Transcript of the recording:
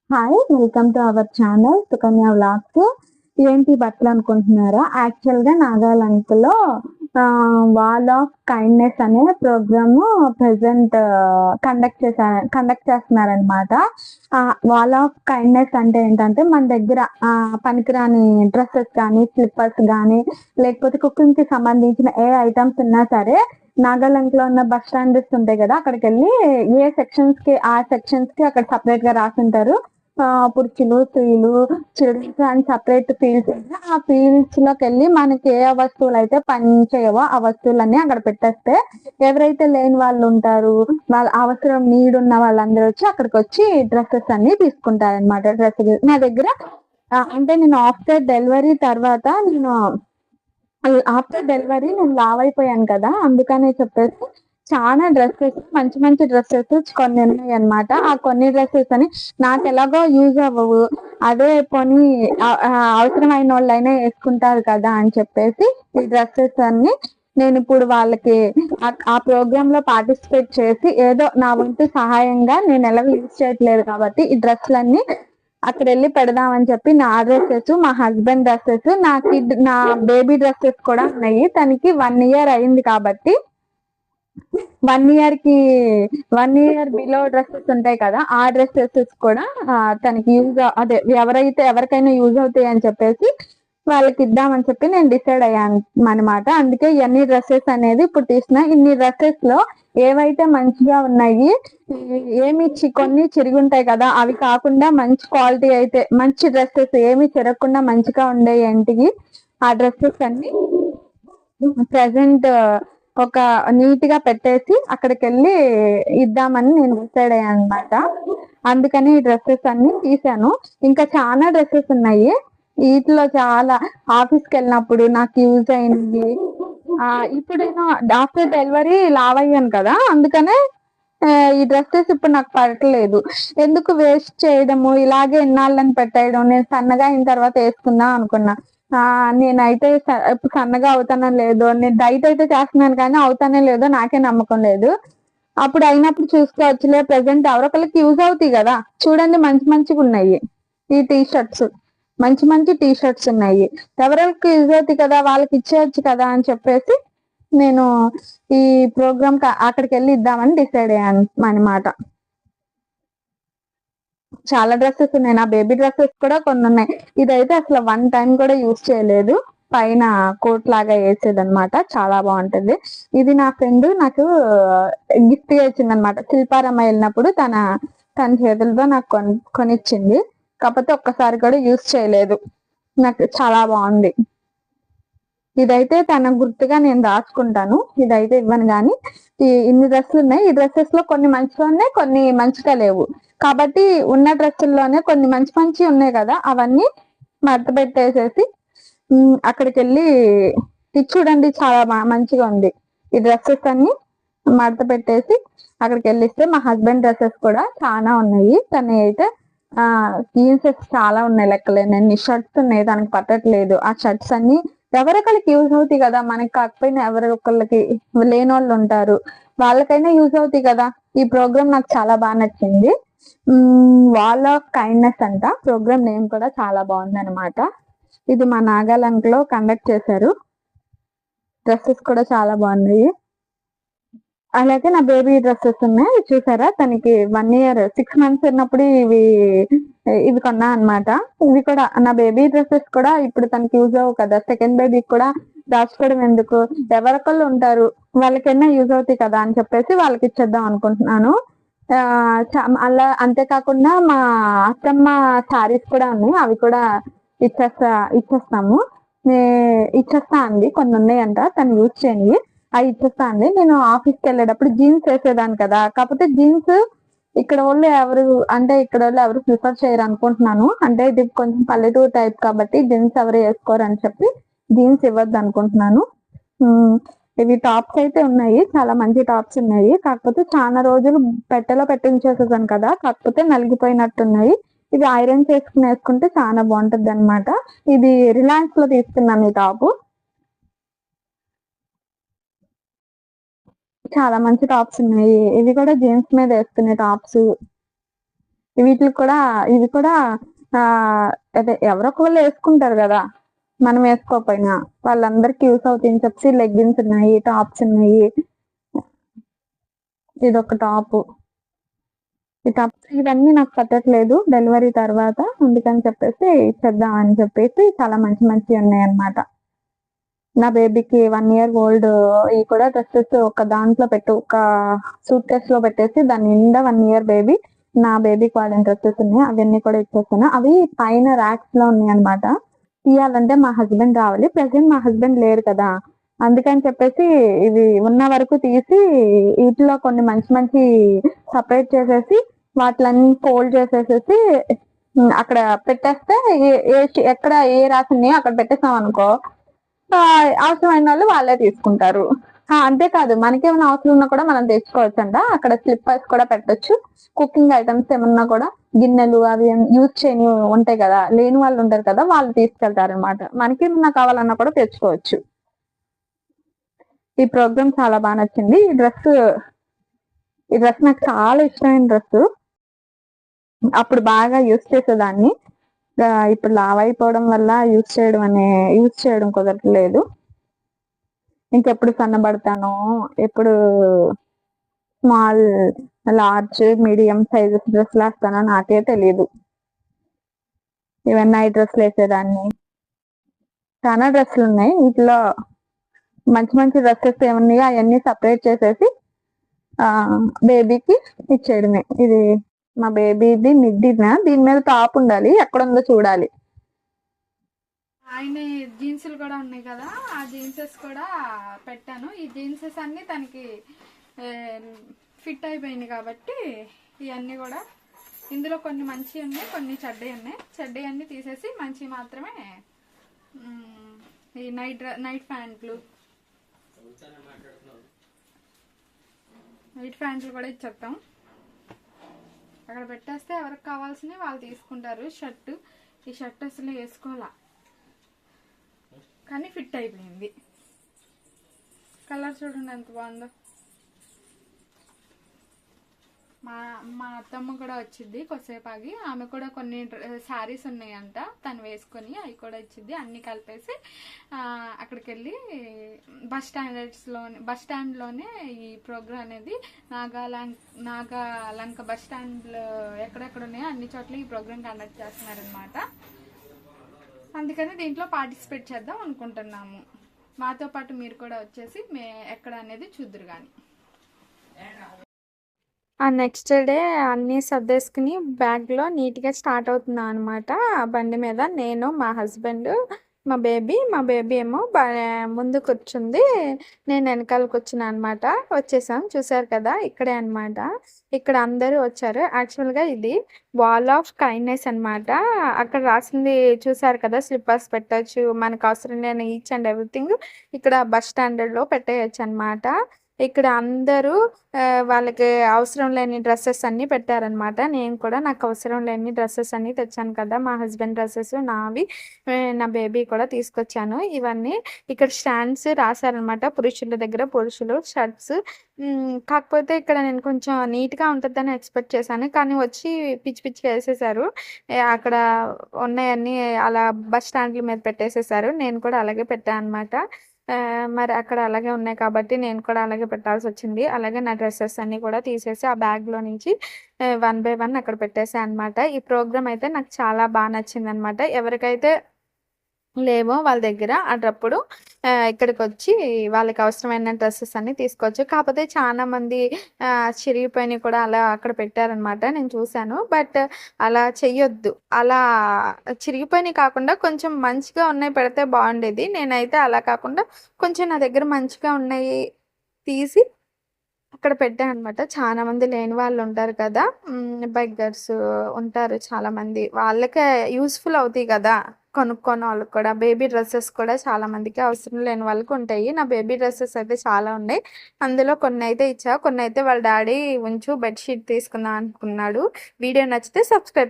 Hi! Welcome to our channel Sukanya vlogs. ఏంటి బట్టలు అనుకుంటున్నారా? యాక్చువల్‌గా నాగాలాండ్‌లో వాల్ ఆఫ్ కైండ్‌నెస్ అనే ప్రోగ్రాము ప్రెజెంట్ కండక్ట్ చేస్తున్నారనమాట. వాల్ ఆఫ్ కైండ్‌నెస్ అంటే ఏంటంటే మన దగ్గర పనికిరాని డ్రెసెస్ కానీ, స్లిప్పర్స్ గానీ, లేకపోతే కుకింగ్‌కి సంబంధించిన ఏ ఐటెమ్స్ ఉన్నా సరే నాగాలాండ్‌లో ఉన్న బస్ స్టాండర్స్ ఉంటాయి గదా! అక్కడికెళ్ళి ఏ సెక్షన్స్‌కి ఆ సెక్షన్స్‌కి అక్కడ సెపరేట్‌గా రాసుంటారు. పురుషులు, స్త్రీలు, చిల్డ్రన్స్ అని సెపరేట్ ఫీల్డ్స్ ఉంటాయి. ఆ ఫీల్డ్స్‌లోకెళ్ళి మనకి ఏ వస్తువులైతే పని చేయవో ఆ వస్తువులన్నీ అక్కడ పెట్టేస్తే, ఎవరైతే లేని వాళ్ళుంటారు, వాళ్ళ అవసరం ఉన్న వాళ్ళందరూ వచ్చి అక్కడికొచ్చి డ్రెసెస్ అన్నీ తీసుకుంటారనమాట. నా దగ్గర అంటే నేను ఆఫ్టర్ డెలివరీ నేను లావయిపోయాను కదా! అందుకనే చెప్పేసి చాలా డ్రెసెస్ మంచి మంచి డ్రెసెస్ కొన్ని ఉన్నాయన్నమాట. ఆ కొన్ని డ్రెసెస్ అని నాకెలాగో యూజ్ అవ్వవు. అదే పోనీ అవసరమైనోళ్ళైనా యేసుకుంటారు కదా! అని చెప్పేసి ఈ డ్రెసెస్ అన్నీ నేనిప్పుడు వాళ్ళకి ఆ ప్రోగ్రామ్‌లో పార్టిసిపేట్ చేసి ఏదో నా వంతు సహాయంగా నేనెలాగో యూజ్ చేయట్లేదు కాబట్టి ఈ డ్రెస్‌లన్నీ అక్కడెళ్ళి పెడదామని చెప్పి నా డ్రెసెస్, మా హస్బెండ్ డ్రెసెస్, నా బేబీ డ్రెసెస్ కూడా ఉన్నాయి. తనకి 1 ఇయర్ అయింది కాబట్టి 1 ఇయర్‌కి 1 ఇయర్ బిలో డ్రెసెస్ ఉంటాయి కదా! ఆ డ్రెసెస్ కూడా తనకి ఎవరికైనా యూజ్ అవుతాయని చెప్పేసి వాళ్ళకిద్దామని చెప్పి నేను డిసైడ్ అయ్యాననమాట. అందుకే ఇయన్నీ డ్రెసెస్ అనేది ఇప్పుడు తీసిన. ఇన్ని డ్రెసెస్‌లో ఏవైతే మంచిగా ఉన్నాయి, కొన్ని చిరిగుంటాయి కదా! అవి కాకుండా మంచి క్వాలిటీ అయితే మంచి డ్రెసెస్ ఏమి చిరగకుండా మంచిగా ఉండేయంటివి ఆ డ్రెసెస్ అన్నీ ప్రెజెంట్ ఒక నీట్‌గా పెట్టేసి అక్కడికెళ్ళి ఇద్దామని నేను డిసైడ్ అయ్యాననమాట. అందుకని ఈ డ్రెసెస్ అన్నీ తీశాను. ఇంకా చాలా డ్రెసెస్ ఉన్నాయి. ఈటిలో చాలా ఆఫీస్‌కెళ్ళినప్పుడు నాకు యూజ్ అయినవి. ఇప్పుడు నేను ఆఫ్టర్ డెలివరీ లావయ్యాను కదా! అందుకనే ఈ డ్రెసెస్ ఇప్పుడు నాకు పడట్లేదు. ఎందుకు వేస్ట్ చేయడము, ఇలాగే ఎన్నాళ్ళని పెట్టేయడం. నేను సన్నగా అయిన తర్వాత యేసుకుందాం అనుకున్నా. నేనైతే ఇప్పుడు సన్నగా అవుతానో లేదో, నేను డైట్ అయితే చేస్తున్నాను కానీ అవుతానో లేదో నాకే నమ్మకం లేదు. అప్పుడు అయినప్పుడు చూసుకోవచ్చులే. ప్రెజెంట్ ఎవరొకళ్ళకి యూజ్ అవుతాయి గదా! చూడండి మంచి మంచిగున్నాయి. ఈ టీ షర్ట్స్. మంచి మంచి టీ షర్ట్స్ ఉన్నాయి. ఎవరెవరికి యూజ్ అవుతాయి కదా! వాళ్ళకిచ్చేయొచ్చు కదా! అని చెప్పేసి నేను ఈ ప్రోగ్రామ్‌కి అక్కడికెళ్ళి ఇద్దామని డిసైడ్ అయ్యాను అనమాట. చాలా డ్రెసెస్ ఉన్నాయి. నా బేబీ డ్రెసెస్ కూడా కొన్నున్నాయి. ఇదైతే అసలు 1 టైమ్ కూడా యూజ్ చేయలేదు. పైన కోట్ లాగా యేసేదనమాట. చాలా బావుంటది. ఇది నా ఫ్రెండ్ నాకు గిఫ్ట్‌గా ఇచ్చిందనమాట. శిల్పారామం ఎళ్ళినప్పుడు తన చేతులతో నాకు కొనిచ్చింది. కాపోతే ఒక్కసారి కూడా యూజ్ చేయలేదు. నాకు చాలా బావుంది. ఇదైతే తన గుర్తుగా నేను దాచుకుంటాను. ఇదైతే ఇవ్వను గానీ, ఇన్ని డ్రెస్సులున్నాయి. ఈ డ్రెసెస్‌లో కొన్ని మంచిగా ఉన్నాయి. కొన్ని మంచిగా లేవు. కాబట్టి ఉన్న డ్రెస్సుల్లోనే కొన్ని మంచి మంచియి ఉన్నాయి గదా! అవన్నీ మడత పెట్టేసేసి అక్కడికెళ్ళి ఇది చూడండి చాలా మంచిగా ఉంది. ఈ డ్రెసెస్ అన్నీ మడత పెట్టేసి అక్కడికెళ్ళిస్తే మా హస్బెండ్ డ్రెసెస్ కూడా చానా ఉన్నాయి. తనయయితే జీన్సెస్ చాలా ఉన్నాయి లెక్కలేనన్ని. షర్ట్స్ ఉన్నాయి తనకి పట్టట్లేదు. ఆ షర్ట్స్ అన్నీ ఎవరొకళ్ళకి యూజ్ అవుతాయి గదా! మనకి కాకపోయినా ఎవరో ఒకళ్ళకి లేనోళ్ళుంటారు. వాళ్ళకైనా యూజ్ అవుతాయి గదా! ఈ ప్రోగ్రామ్ నాకు చాలా నచ్చింది. వాల్ ఆఫ్ కైండ్‌నెస్ అంట. ప్రోగ్రామ్ నేమ్ కూడా చాలా బావుందనమాట. ఇది మా నాగాలాండ్‌లో కండక్ట్ చేశారు. డ్రెసెస్ కూడా చాలా బావున్నాయి. అలాగే నా బేబీ డ్రెసెస్ ఉన్నాయి. చూసారా? తనకి 1 ఇయర్ 6 మంత్స్ ఉన్నప్పుడు ఇవి కొన్నా అనమాట. ఇవి కూడా నా బేబీ డ్రెసెస్ కూడా ఇప్పుడు తనకి యూజ్ అవ్వవు కదా! సెకండ్ బేబీకి కూడా దాచుకోవడం ఎందుకు? ఎవరొకళ్ళు ఉంటారు. వాళ్ళకైనా యూజ్ అవుతాయి కదా! అని చెప్పేసి వాళ్ళకిచ్చేద్దాం అనుకుంటున్నాను. అలా అంతే కాకుండా మా అత్తమ్మ శారీస్ కూడా ఉన్నాయి. అవి కూడా ఇచ్చేస్తాము. నే ఇచ్చేస్తా అంది. కొన్నున్నాయంట తను యూజ్ చేయనియి. ఇచ్చేస్తా అంది. నేను ఆఫీస్‌కెళ్ళేటప్పుడు జీన్స్ ఏసేదాన్ని కదా! కాపోతే జీన్స్ ఇక్కడోళ్ళు ఎవరు ప్రిఫర్ చేయరనుకుంటున్నాను. అంటే ఇది కొంచెం పల్లెటూరు టైప్ కాబట్టి జీన్స్ ఎవరు ఏసుకోరని చెప్పి జీన్స్ ఇవ్వద్దనుకుంటున్నాను. హ్మ్. ఇవి టాప్స్ అయితే ఉన్నాయి. చాలా మంచి టాప్స్ ఉన్నాయి. కాకపోతే చాలా రోజులు పెట్టెలో పెట్టి ఉంచేసేసాను కదా! కాకపోతే నలిగిపోయినట్టున్నాయి. ఇవి ఐరన్ చేసుకొని ఏసుకుంటే చాలా బావుంటదనమాట. ఇది రిలయన్స్‌లో తీసుకున్నాను ఈ టాపు. చాలా మంచి టాప్స్ ఉన్నాయి. ఇవి కూడా జీన్స్ మీద ఏసుకునే టాప్స్. వీటికి కూడా ఇది కూడా అదే ఎవరో ఒకళ్ళు వేసుకుంటారు కదా, మనం వేసుకోకపోయినా వాళ్ళందరికి యూస్ అవుతాయని చెప్పి లెగ్గిన్స్ ఉన్నాయి, టాప్స్ ఉన్నాయి. ఇదొక టాప్. ఈ టాప్స్ ఇవన్నీ నాకు పట్టట్లేదు డెలివరీ తర్వాత, అందుకని చెప్పేసి ఇచ్చేద్దాం అని చెప్పేసి చాలా మంచి మంచి ఉన్నాయి అన్నమాట. నా బేబీకి 1 year ఓల్డ్ ఇవి కూడా డ్రెస్సెస్ ఒక దాంట్లో పెట్టి ఒక సూట్ కేస్ లో పెట్టేసి దాని నిండా 1 year బేబీ నా బేబీకి వాడిన డ్రెస్సెస్ ఉన్నాయి, అవన్నీ కూడా ఇచ్చేస్తాను. అవి పైన ర్యాక్స్ లో ఉన్నాయి అనమాట. తీయాలంటే మా హస్బెండ్ రావాలి. ప్రెసెంట్ మా హస్బెండ్ లేరు కదా, అందుకని చెప్పేసి ఇవి ఉన్న వరకు తీసి వీటిలో కొన్ని మంచి మంచి సపరేట్ చేసేసి వాటిలన్నీ ఫోల్డ్ చేసేసేసి అక్కడ పెట్టేస్తే ఎక్కడ ఏ రాసి ఉన్నాయో అక్కడ పెట్టేస్తాం అనుకో, అవసరమైన వాళ్ళు వాళ్ళే తీసుకుంటారు. అంతేకాదు మనకేమైనా అవసరం ఉన్నా కూడా మనం తెచ్చుకోవచ్చు అంట. అక్కడ స్లిప్పర్స్ కూడా పెట్టొచ్చు. కుకింగ్ ఐటమ్స్ ఏమన్నా కూడా గిన్నెలు అవి యూజ్ చేయని ఉంటాయి కదా, లేని వాళ్ళు ఉంటారు కదా, వాళ్ళు తీసుకెళ్తారు అనమాట. మనకేమన్నా కావాలన్నా కూడా తెచ్చుకోవచ్చు. ఈ ప్రోగ్రామ్ చాలా బాగా నచ్చింది. ఈ డ్రెస్ నాకు చాలా ఇష్టమైన డ్రెస్. అప్పుడు బాగా యూజ్ చేసేదాన్ని. ఇప్పుడు లావ్ అయిపోవడం వల్ల యూజ్ చేయడం కుదరట్లేదు. ఇంకెప్పుడు సన్నబడతానో, ఎప్పుడు స్మాల్, లార్జ్, మీడియం సైజెస్ డ్రెస్లు వేస్తానో నాకే తెలియదు. ఇవన్నీ నైట్ డ్రెస్లు వేసేదాన్ని. చాలా డ్రెస్సులు ఉన్నాయి. వీటిలో మంచి మంచి డ్రెస్సెస్ ఏమన్నాయో అవన్నీ సపరేట్ చేసేసి బేబీకి ఇచ్చేయడమే. ఇది మా బేబీది మిడ్డీనా, దీని మీద టాప్ ఉండాలి, ఎక్కడ ఉందో చూడాలి. ఆయన జీన్సులు కూడా ఉన్నాయి కదా, ఆ జీన్సెస్ కూడా పెట్టాను. ఈ జీన్సెస్ అన్నీ తనకి ఫిట్ అయిపోయినాయి కాబట్టి ఇవన్నీ కూడా ఇందులో కొన్ని మంచి ఉన్నాయి, కొన్ని చెడ్డవి ఉన్నాయి. చెడ్డవి అన్నీ తీసేసి మంచి మాత్రమే ఈ నైట్ ప్యాంట్లు కూడా ఇచ్చేస్తాం. అక్కడ పెట్టేస్తే ఎవరికి కావాల్సినవి వాళ్ళు తీసుకుంటారు. ఈ షర్ట్ అసలు వేసుకోవాలా కానీ ఫిట్ అయిపోయింది. కలర్ చూడండి ఎంత బాగుందో. మా అత్తమ్మ కూడా వచ్చింది కొద్దిసేపు ఆగి. ఆమె కూడా కొన్ని శారీస్ ఉన్నాయంట, తను వేసుకొని అవి కూడా ఇచ్చింది. అన్ని కలిపేసి అక్కడికి వెళ్ళి బస్ స్టాండ్లోనే ఈ ప్రోగ్రామ్ అనేది నాగాలంక బస్ స్టాండ్లో ఎక్కడెక్కడ ఉన్నాయో అన్ని చోట్ల ఈ ప్రోగ్రామ్ కండక్ట్ చేస్తున్నారనమాట. అందుకని దీంట్లో పార్టిసిపేట్ చేద్దాం అనుకుంటున్నాము. మాతో పాటు మీరు కూడా వచ్చేసి ఎక్కడ అనేది చూద్దరు కానీ. ఆ నెక్స్ట్ డే అన్నీ సర్దేసుకుని బ్యాగ్లో నీట్గా స్టార్ట్ అవుతున్నాం అనమాట. బండి మీద నేను, మా హస్బెండ్, మా బేబీ ఏమో ముందు కూర్చుంది, నేను వెనకాల కూర్చున్నా అనమాట. వచ్చేసాం, చూసారు కదా, ఇక్కడే అనమాట. ఇక్కడ అందరూ వచ్చారు. యాక్చువల్గా ఇది వాల్ ఆఫ్ కైండ్నెస్ అనమాట. అక్కడ రాసింది చూసారు కదా, స్లిప్పర్స్ పెట్టచ్చు, మనకు అవసరం లేని ఈచ్ అండ్ ఎవ్రీథింగ్ ఇక్కడ బస్ స్టాండర్డ్లో పెట్టేయచ్చు అనమాట. ఇక్కడ అందరూ వాళ్ళకి అవసరం లేని డ్రెస్సెస్ అన్నీ పెట్టారనమాట. నేను కూడా నాకు అవసరం లేని డ్రెస్సెస్ అన్నీ తెచ్చాను కదా, మా హస్బెండ్ డ్రెస్సెస్ నావి, నా బేబీ కూడా తీసుకొచ్చాను. ఇవన్నీ ఇక్కడ స్టాండ్స్ రాశారనమాట. పురుషుల దగ్గర పురుషులు షర్ట్స్. కాకపోతే ఇక్కడ నేను కొంచెం నీట్గా ఉంటుందని ఎక్స్పెక్ట్ చేశాను, కానీ వచ్చి పిచ్చి పిచ్చిగా వేసేసారు. అక్కడ ఉన్నాయన్నీ అలా బస్ స్టాండ్ల మీద పెట్టేసేసారు. నేను కూడా అలాగే పెట్టాను అనమాట. మరి అక్కడ అలాగే ఉన్నాయి కాబట్టి నేను కూడా అలాగే పెట్టాల్సి వచ్చింది. అలాగే నా డ్రెస్సెస్ అన్నీ కూడా తీసేసి ఆ బ్యాగ్లో నుంచి 1 by 1 అక్కడ పెట్టేసాను అనమాట. ఈ ప్రోగ్రామ్ అయితే నాకు చాలా బాగా నచ్చింది అనమాట. ఎవరికైతే లేవో వాళ్ళ దగ్గర అటప్పుడు ఇక్కడికి వచ్చి వాళ్ళకి అవసరమైన డ్రెస్సెస్ అన్నీ తీసుకోవచ్చు. కాకపోతే చాలా మంది చిరిగిపోయినవి కూడా అలా అక్కడ పెట్టారనమాట, నేను చూశాను. బట్ అలా చెయ్యొద్దు. అలా చిరిగిపోయినవి కాకుండా కొంచెం మంచిగా ఉన్నాయి పెడితే బాగుండేది. నేనైతే అలా కాకుండా కొంచెం నా దగ్గర మంచిగా ఉన్నాయి తీసి అక్కడ పెట్టాను అనమాట. చాలా మంది లేని వాళ్ళు ఉంటారు కదా, బెగ్గర్స్ ఉంటారు చాలా మంది, వాళ్ళకే యూస్ఫుల్ అవుతాయి కదా కొనుక్కోని వాళ్ళకి కూడా. బేబీ డ్రెస్సెస్ కూడా చాలా మందికి అవసరం లేని వాళ్ళకి ఉంటాయి. నా బేబీ డ్రెస్సెస్ అయితే చాలా ఉన్నాయి. అందులో కొన్ని అయితే ఇచ్చా, కొన్ని అయితే వాళ్ళ డాడీ బెడ్షీట్ తీసుకుందాం అనుకున్నాడు. వీడియో నచ్చితే సబ్స్క్రైబ్.